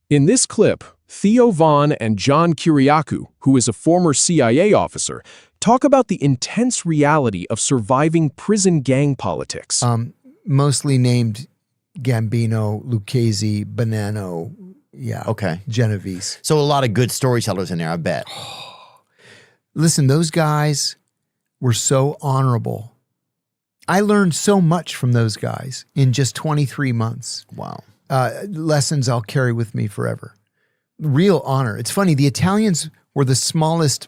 In this clip, Theo Vaughn and John Kiriakou, who is a former CIA officer, talk about the intense reality of surviving prison gang politics. Mostly named Gambino, Lucchese, Bonanno, Okay. Genovese. So a lot of good storytellers in there, I bet. Listen, those guys were so honorable. I learned so much from those guys in just 23 months. Wow. Lessons I'll carry with me forever. Real honor. It's funny, the Italians were the smallest,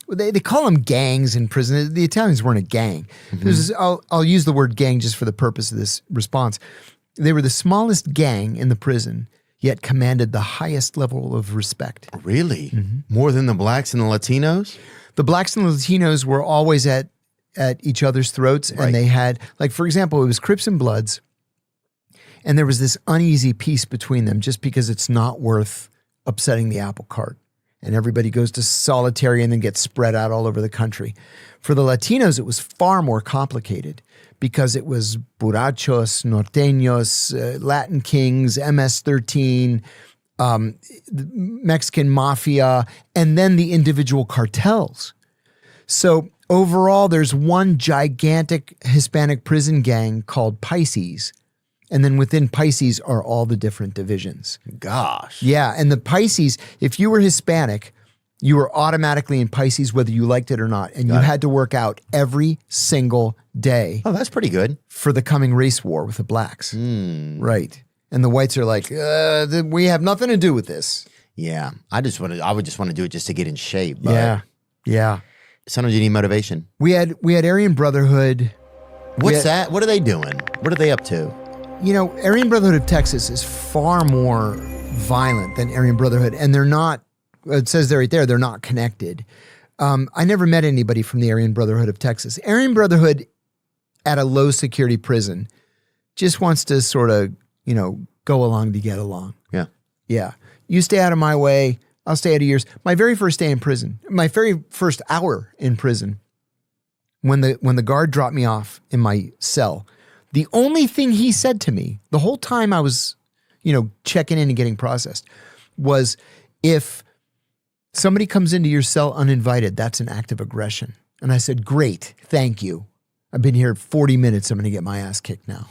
they call them gangs in prison. The Italians weren't a gang. I'll use the word gang just for the purpose of this response. They were the smallest gang in the prison, yet commanded the highest level of respect. Really? More than the blacks and the Latinos? The blacks and the Latinos were always at each other's throats, and they had, like, for example, it was Crips and Bloods, and there was this uneasy peace between them just because it's not worth upsetting the apple cart. And everybody goes to solitary and then gets spread out all over the country. For the Latinos, it was far more complicated because it was burachos, norteños, Latin kings, MS-13, Mexican mafia, and then the individual cartels. So overall, there's one gigantic Hispanic prison gang called Pisces. And then within Pisces are all the different divisions. Gosh. Yeah, and the Pisces, if you were Hispanic, you were automatically in Pisces whether you liked it or not. And you had to work out every single day. Oh, that's pretty good. For the coming race war with the blacks. Right. And the whites are like, we have nothing to do with this. Yeah. I would just want to do it just to get in shape. But Yeah. Yeah. Sometimes you need motivation. We had Aryan Brotherhood. What's that? What are they doing? What are they up to? You know, Aryan Brotherhood of Texas is far more violent than Aryan Brotherhood, and they're not, it says there right there, they're not connected. I never met anybody from the Aryan Brotherhood of Texas. Aryan Brotherhood at a low security prison just wants to sort of, go along to get along. Yeah. Yeah. You stay out of my way, I'll stay out of yours. My very first day in prison, my very first hour in prison, when the guard dropped me off in my cell, the only thing he said to me the whole time I was, checking in and getting processed was, if somebody comes into your cell uninvited, that's an act of aggression. And I said, great, thank you. I've been here 40 minutes. I'm going to get my ass kicked now.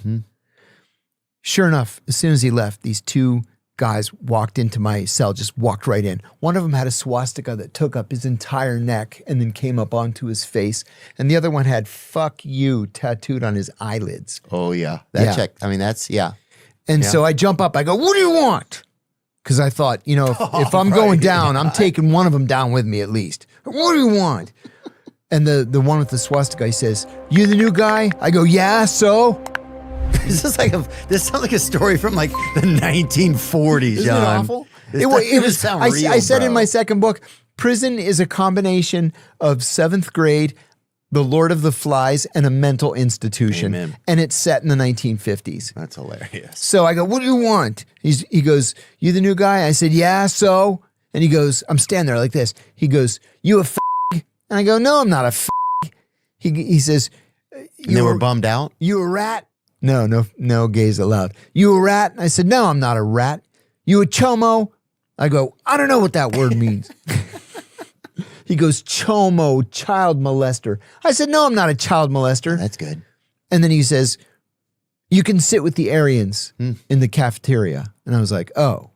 Sure enough, as soon as he left, these two guys walked into my cell, just walked right in. One of them had a swastika that took up his entire neck and then came up onto his face. And the other one had "fuck you" tattooed on his eyelids. Oh, yeah. That And so I jump up, I go, what do you want? Because I thought, if I'm going down, I'm taking one of them down with me at least. What do you want? And the one with the swastika, he says, you the new guy? I go, yeah, so? This sounds like a story from like the 1940s, Isn't John. it awful? I said in my second book, prison is a combination of 7th grade, The Lord of the Flies, and a mental institution. Amen. And it's set in the 1950s. That's hilarious. So I go, what do you want? He goes, you the new guy? I said, yeah, so? And he goes, I'm standing there like this. He goes, you a f***? And I go, no, I'm not a f***. He says, and they were bummed out? You a rat? No gays allowed. You a rat? I said, no, I'm not a rat. You a chomo? I go, I don't know what that word means. He goes, chomo, child molester. I said, no, I'm not a child molester. That's good. And then he says, you can sit with the Aryans in the cafeteria. And I was like, oh,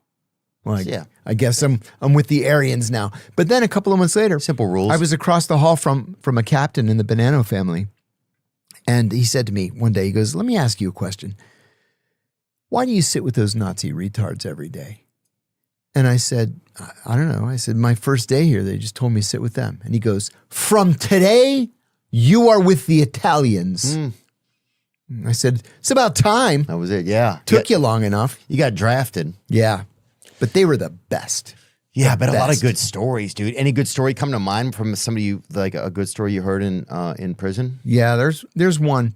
well, I guess I'm with the Aryans now. But then a couple of months later, simple rules. I was across the hall from a captain in the Bonanno family. And he said to me one day, he goes, let me ask you a question. Why do you sit with those Nazi retards every day? And I said, I don't know. I said, my first day here, they just told me to sit with them. And he goes, from today, you are with the Italians. I said, it's about time. That was it, yeah. Took you long enough. You got drafted. Yeah. But they were the best. Yeah, but a lot of good stories, dude. Any good story come to mind from somebody like a good story you heard in prison? Yeah, there's one.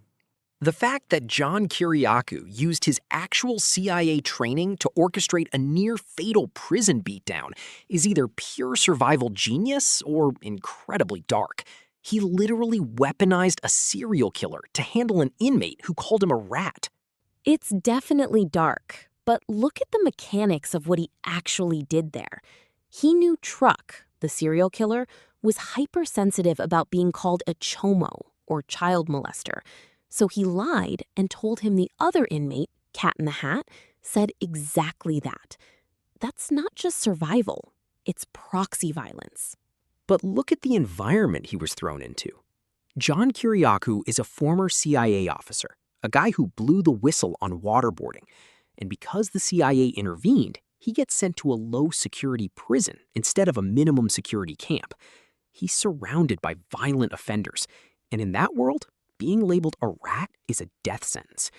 The fact that John Kiriakou used his actual CIA training to orchestrate a near-fatal prison beatdown is either pure survival genius or incredibly dark. He literally weaponized a serial killer to handle an inmate who called him a rat. It's definitely dark, But look at the mechanics of what he actually did there. He knew Truck, the serial killer, was hypersensitive about being called a chomo, or child molester. So he lied and told him the other inmate, Cat in the Hat, said exactly that. That's not just survival, it's proxy violence. But look at the environment he was thrown into. John Kiriakou is a former CIA officer, a guy who blew the whistle on waterboarding. And because the CIA intervened, he gets sent to a low-security prison instead of a minimum security camp. He's surrounded by violent offenders, and in that world, being labeled a rat is a death sentence.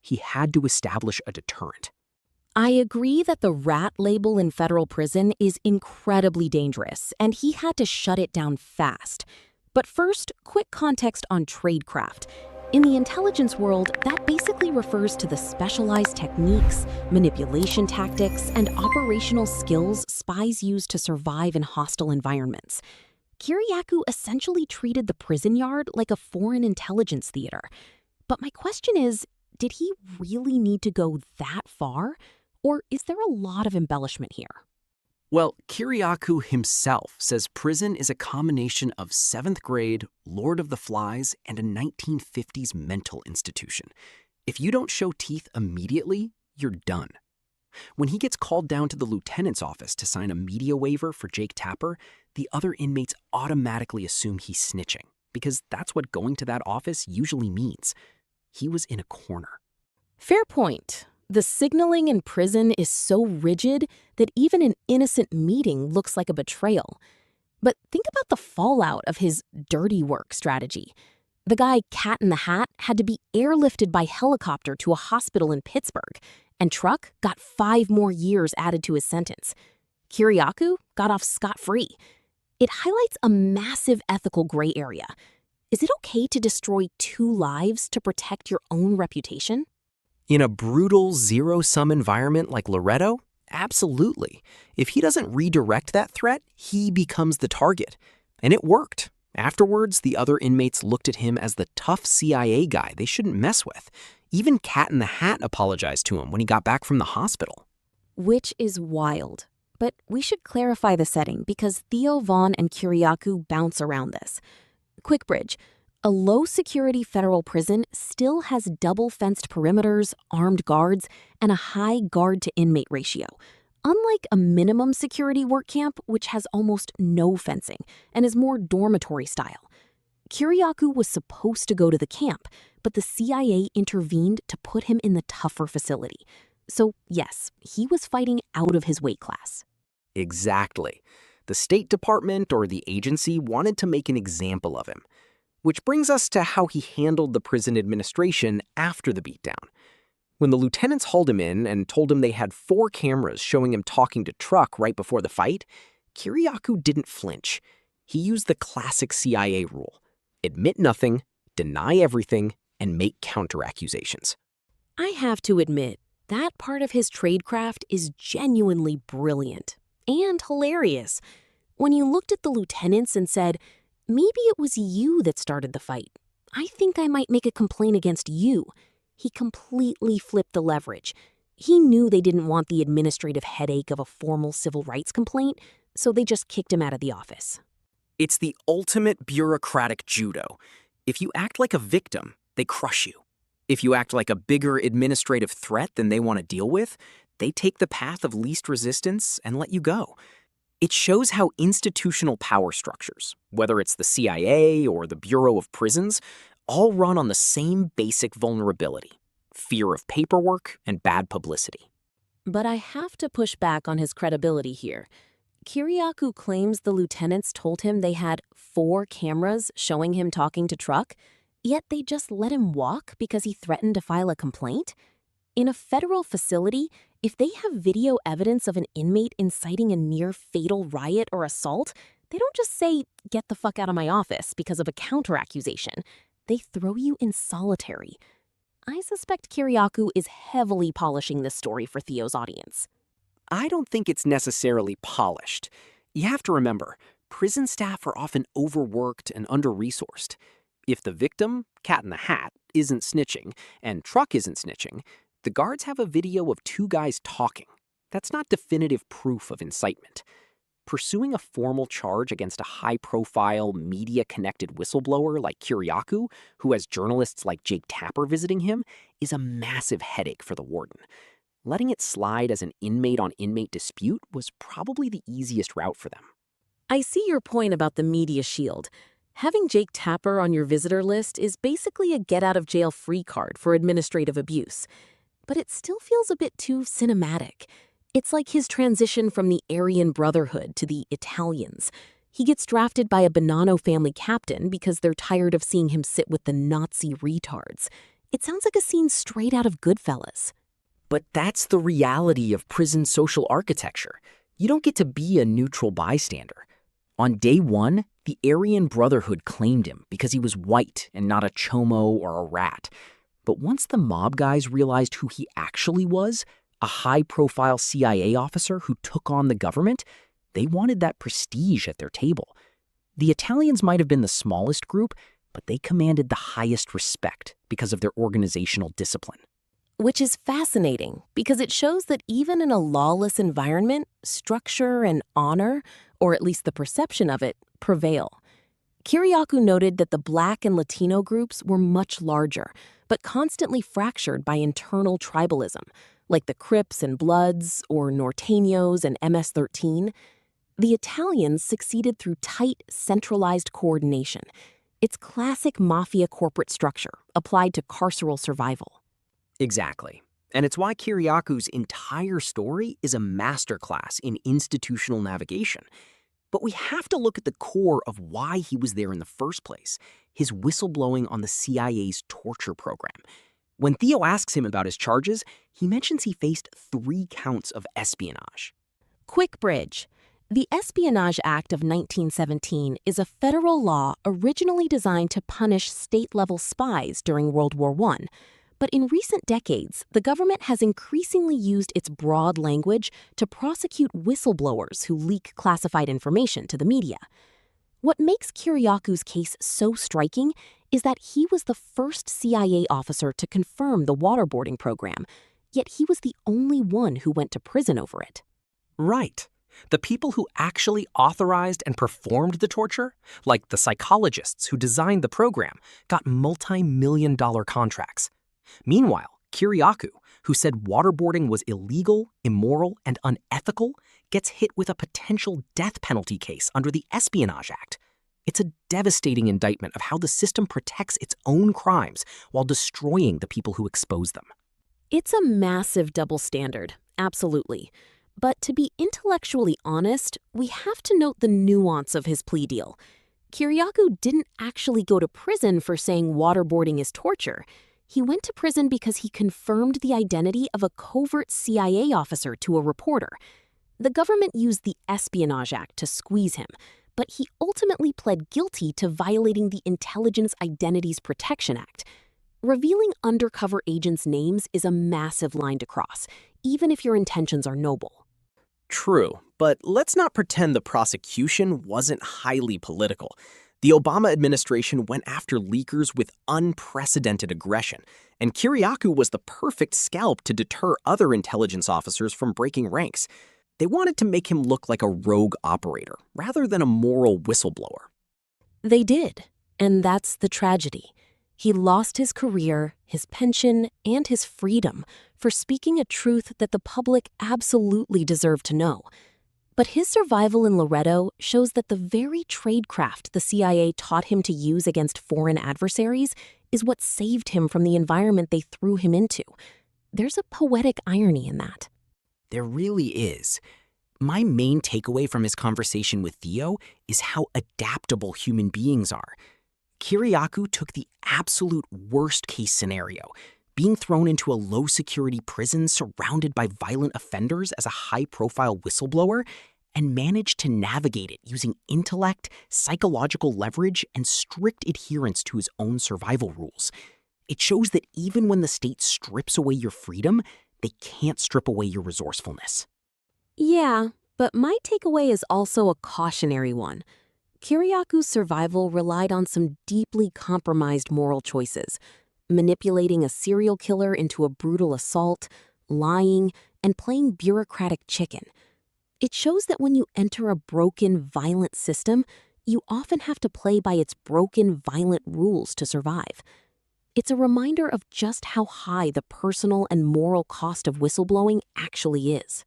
He had to establish a deterrent. I agree that the rat label in federal prison is incredibly dangerous, and he had to shut it down fast. But first, quick context on tradecraft. In the intelligence world, that basically refers to the specialized techniques, manipulation tactics, and operational skills spies use to survive in hostile environments. Kiriakou essentially treated the prison yard like a foreign intelligence theater. But my question is, did he really need to go that far? Or is there a lot of embellishment here? Well, Kiriakou himself says prison is a combination of 7th grade, Lord of the Flies, and a 1950s mental institution. If you don't show teeth immediately, you're done. When he gets called down to the lieutenant's office to sign a media waiver for Jake Tapper, the other inmates automatically assume he's snitching, because that's what going to that office usually means. He was in a corner. Fair point. The signaling in prison is so rigid that even an innocent meeting looks like a betrayal. But think about the fallout of his dirty work strategy. The guy Cat in the Hat had to be airlifted by helicopter to a hospital in Pittsburgh, and Truck got 5 more years added to his sentence. Kiriakou got off scot-free. It highlights a massive ethical gray area. Is it okay to destroy 2 lives to protect your own reputation? In a brutal zero-sum environment like Loretto, absolutely. If he doesn't redirect that threat, he becomes the target. And it worked. Afterwards, the other inmates looked at him as the tough CIA guy they shouldn't mess with. Even Cat in the Hat apologized to him when he got back from the hospital. Which is wild. But we should clarify the setting because Theo, Vaughn, and Kiriakou bounce around this. Quick bridge. A low-security federal prison still has double-fenced perimeters, armed guards, and a high guard-to-inmate ratio, unlike a minimum security work camp, which has almost no fencing and is more dormitory style. Kiriakou was supposed to go to the camp, but the CIA intervened to put him in the tougher facility. So yes, he was fighting out of his weight class. Exactly. The State Department or the agency wanted to make an example of him. Which brings us to how he handled the prison administration after the beatdown. When the lieutenants hauled him in and told him they had 4 cameras showing him talking to Truck right before the fight, Kiriakou didn't flinch. He used the classic CIA rule: admit nothing, deny everything, and make counter-accusations. I have to admit, that part of his tradecraft is genuinely brilliant and hilarious. When you looked at the lieutenants and said, "Maybe it was you that started the fight. I think I might make a complaint against you," he completely flipped the leverage. He knew they didn't want the administrative headache of a formal civil rights complaint, so they just kicked him out of the office. It's the ultimate bureaucratic judo. If you act like a victim, they crush you. If you act like a bigger administrative threat than they want to deal with, they take the path of least resistance and let you go. It shows how institutional power structures, whether it's the CIA or the Bureau of Prisons, all run on the same basic vulnerability: fear of paperwork and bad publicity. But I have to push back on his credibility here. Kiriakou claims the lieutenants told him they had 4 cameras showing him talking to Truck, yet they just let him walk because he threatened to file a complaint? In a federal facility, if they have video evidence of an inmate inciting a near-fatal riot or assault, they don't just say, "Get the fuck out of my office," because of a counter-accusation. They throw you in solitary. I suspect Kiriakou is heavily polishing this story for Theo's audience. I don't think it's necessarily polished. You have to remember, prison staff are often overworked and under-resourced. If the victim, Cat in the Hat, isn't snitching, and Truck isn't snitching, The guards have a video of two guys talking. That's not definitive proof of incitement. Pursuing a formal charge against a high-profile, media-connected whistleblower like Kiriakou, who has journalists like Jake Tapper visiting him, is a massive headache for the warden. Letting it slide as an inmate-on-inmate dispute was probably the easiest route for them. I see your point about the media shield. Having Jake Tapper on your visitor list is basically a get-out-of-jail-free card for administrative abuse. But it still feels a bit too cinematic. It's like his transition from the Aryan Brotherhood to the Italians. He gets drafted by a Bonanno family captain because they're tired of seeing him sit with the Nazi retards. It sounds like a scene straight out of Goodfellas. But that's the reality of prison social architecture. You don't get to be a neutral bystander. On day one, the Aryan Brotherhood claimed him because he was white and not a chomo or a rat. But once the mob guys realized who he actually was, a high-profile CIA officer who took on the government, they wanted that prestige at their table. The Italians might have been the smallest group, but they commanded the highest respect because of their organizational discipline. Which is fascinating because it shows that even in a lawless environment, structure and honor, or at least the perception of it, prevail. Kiriakou noted that the Black and Latino groups were much larger, but constantly fractured by internal tribalism, like the Crips and Bloods or Norteños and MS-13. The Italians succeeded through tight, centralized coordination. It's classic mafia corporate structure applied to carceral survival. Exactly. And it's why Kiriakou's entire story is a masterclass in institutional navigation. But we have to look at the core of why he was there in the first place, his whistleblowing on the CIA's torture program. When Theo asks him about his charges, he mentions he faced 3 counts of espionage. Quick bridge. The Espionage Act of 1917 is a federal law originally designed to punish state-level spies during World War I. But in recent decades, the government has increasingly used its broad language to prosecute whistleblowers who leak classified information to the media. What makes Kiriakou's case so striking is that he was the first CIA officer to confirm the waterboarding program, yet he was the only one who went to prison over it. Right. The people who actually authorized and performed the torture, like the psychologists who designed the program, got multi-million-dollar contracts. Meanwhile, Kiriakou, who said waterboarding was illegal, immoral, and unethical, gets hit with a potential death penalty case under the Espionage Act. It's a devastating indictment of how the system protects its own crimes while destroying the people who expose them. It's a massive double standard, absolutely. But to be intellectually honest, we have to note the nuance of his plea deal. Kiriakou didn't actually go to prison for saying waterboarding is torture. He went to prison because he confirmed the identity of a covert CIA officer to a reporter. The government used the Espionage Act to squeeze him, but he ultimately pled guilty to violating the Intelligence Identities Protection Act. Revealing undercover agents' names is a massive line to cross, even if your intentions are noble. True, but let's not pretend the prosecution wasn't highly political. The Obama administration went after leakers with unprecedented aggression, and Kiriakou was the perfect scalp to deter other intelligence officers from breaking ranks. They wanted to make him look like a rogue operator, rather than a moral whistleblower. They did, and that's the tragedy. He lost his career, his pension, and his freedom for speaking a truth that the public absolutely deserved to know. But his survival in Loretto shows that the very tradecraft the CIA taught him to use against foreign adversaries is what saved him from the environment they threw him into. There's a poetic irony in that. There really is. My main takeaway from his conversation with Theo is how adaptable human beings are. Kiriakou took the absolute worst-case scenario, being thrown into a low-security prison surrounded by violent offenders as a high-profile whistleblower, and managed to navigate it using intellect, psychological leverage, and strict adherence to his own survival rules. It shows that even when the state strips away your freedom, they can't strip away your resourcefulness. Yeah, but my takeaway is also a cautionary one. Kiriakou's survival relied on some deeply compromised moral choices. manipulating a serial killer into a brutal assault, lying, and playing bureaucratic chicken. It shows that when you enter a broken, violent system, you often have to play by its broken, violent rules to survive. It's a reminder of just how high the personal and moral cost of whistleblowing actually is.